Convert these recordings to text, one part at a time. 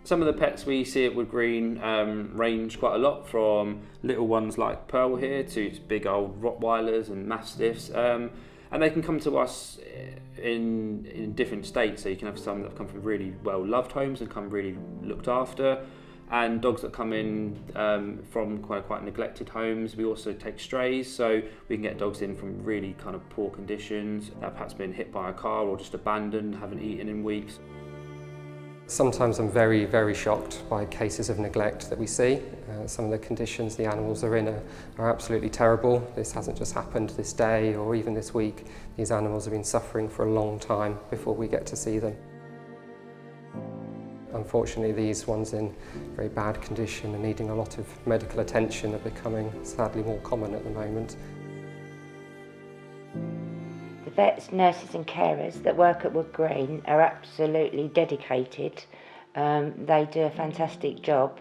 Some of the pets we see at Wood Green range quite a lot, from little ones like Pearl here to big old Rottweilers and Mastiffs. And they can come to us in different states. So you can have some that come from really well-loved homes and come really looked after, and dogs that come in from quite neglected homes. We also take strays, so we can get dogs in from really kind of poor conditions, that have perhaps been hit by a car or just abandoned, haven't eaten in weeks. Sometimes I'm very, very shocked by cases of neglect that we see. Some of the conditions the animals are in are absolutely terrible. This hasn't just happened this day or even this week. These animals have been suffering for a long time before we get to see them. Unfortunately, these ones in very bad condition and needing a lot of medical attention are becoming sadly more common at the moment. The vets, nurses and carers that work at Wood Green are absolutely dedicated. They do a fantastic job.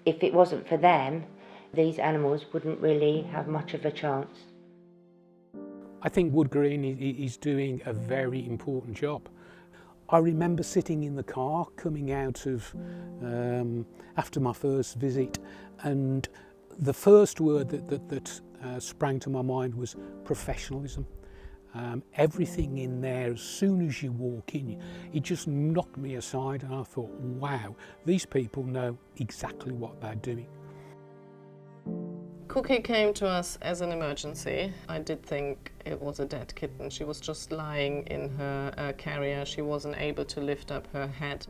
If it wasn't for them, these animals wouldn't really have much of a chance. I think Wood Green is doing a very important job. I remember sitting in the car coming out of after my first visit, and the first word that sprang to my mind was professionalism. Everything in there, as soon as you walk in, it just knocked me aside, and I thought, wow, these people know exactly what they're doing. Cookie came to us as an emergency. I did think it was a dead kitten. She was just lying in her carrier. She wasn't able to lift up her head.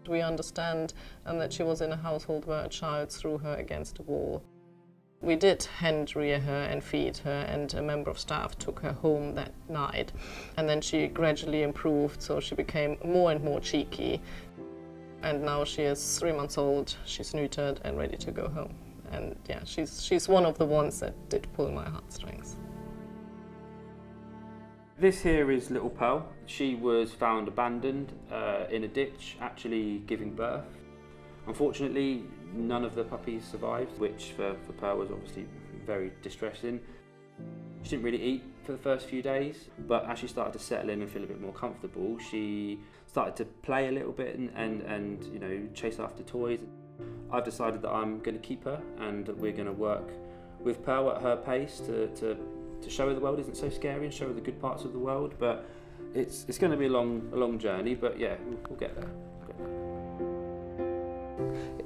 We understand that she was in a household where a child threw her against a wall. We did hand rear her and feed her, and a member of staff took her home that night. And then she gradually improved, so she became more and more cheeky. And now she is 3 months old, she's neutered and ready to go home. And yeah, she's one of the ones that did pull my heartstrings. This here is little Pearl. She was found abandoned in a ditch, actually giving birth. Unfortunately, none of the puppies survived, which for Pearl was obviously very distressing. She didn't really eat for the first few days, but as she started to settle in and feel a bit more comfortable, she started to play a little bit and you know, chase after toys. I've decided that I'm going to keep her, and that we're going to work with Pearl at her pace to show her the world isn't so scary and show her the good parts of the world. But it's going to be a long journey, but yeah, we'll get there.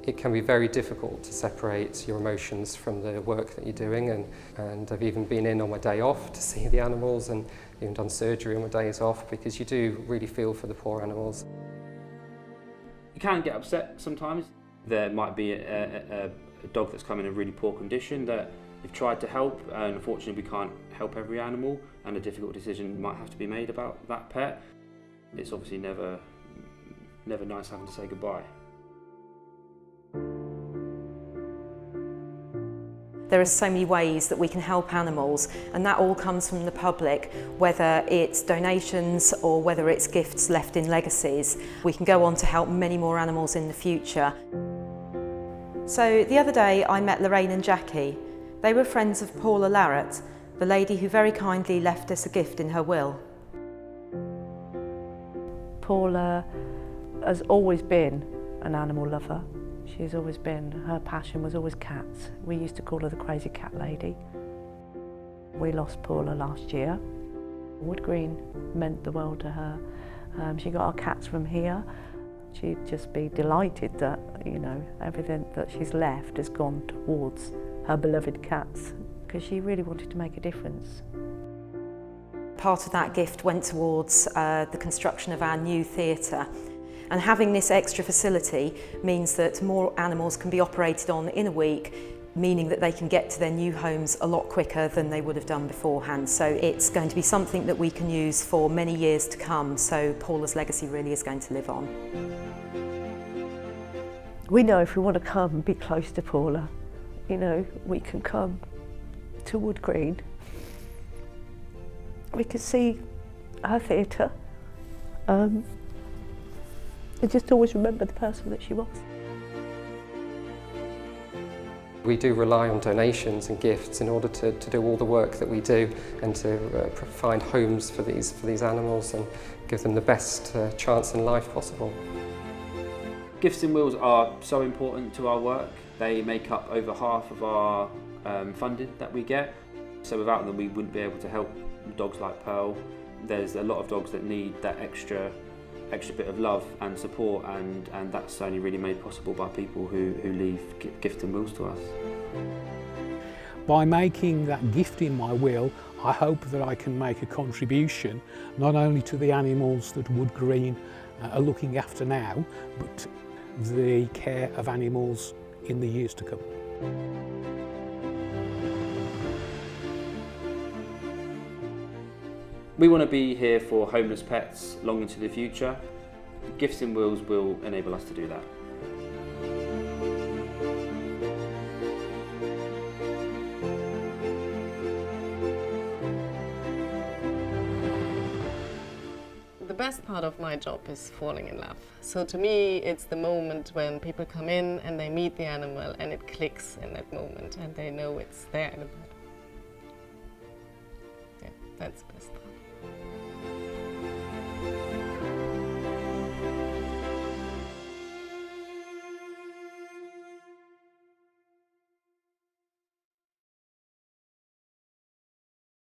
It can be very difficult to separate your emotions from the work that you're doing, and I've even been in on my day off to see the animals, and even done surgery on my days off, because you do really feel for the poor animals. You can get upset sometimes. There might be a dog that's come in a really poor condition that you've tried to help, and unfortunately we can't help every animal, and a difficult decision might have to be made about that pet. It's obviously never nice having to say goodbye. There are so many ways that we can help animals, and that all comes from the public, whether it's donations or whether it's gifts left in legacies. We can go on to help many more animals in the future. So the other day I met Lorraine and Jackie. They were friends of Paula Larratt, the lady who very kindly left us a gift in her will. Paula has always been an animal lover. She's always been, her passion was always cats. We used to call her the crazy cat lady. We lost Paula last year. Wood Green meant the world to her. She got our cats from here. She'd just be delighted that, you know, everything that she's left has gone towards her beloved cats, because she really wanted to make a difference. Part of that gift went towards the construction of our new theatre. And having this extra facility means that more animals can be operated on in a week, meaning that they can get to their new homes a lot quicker than they would have done beforehand. So it's going to be something that we can use for many years to come, so Paula's legacy really is going to live on. We know if we want to come and be close to Paula, you know, we can come to Wood Green. We can see her theatre. And just always remember the person that she was. We do rely on donations and gifts in order to do all the work that we do, and to find homes for these animals and give them the best chance in life possible. Gifts in Wills are so important to our work. They make up over half of our funding that we get. So without them we wouldn't be able to help dogs like Pearl. There's a lot of dogs that need that extra bit of love and support, and that's only really made possible by people who leave Gifts in Wills to us. By making that gift in my will, I hope that I can make a contribution not only to the animals that Wood Green are looking after now, but the care of animals in the years to come. We want to be here for homeless pets long into the future. Gifts in Wills will enable us to do that. The best part of my job is falling in love. So to me, it's the moment when people come in and they meet the animal and it clicks in that moment and they know it's their animal. Yeah, that's best.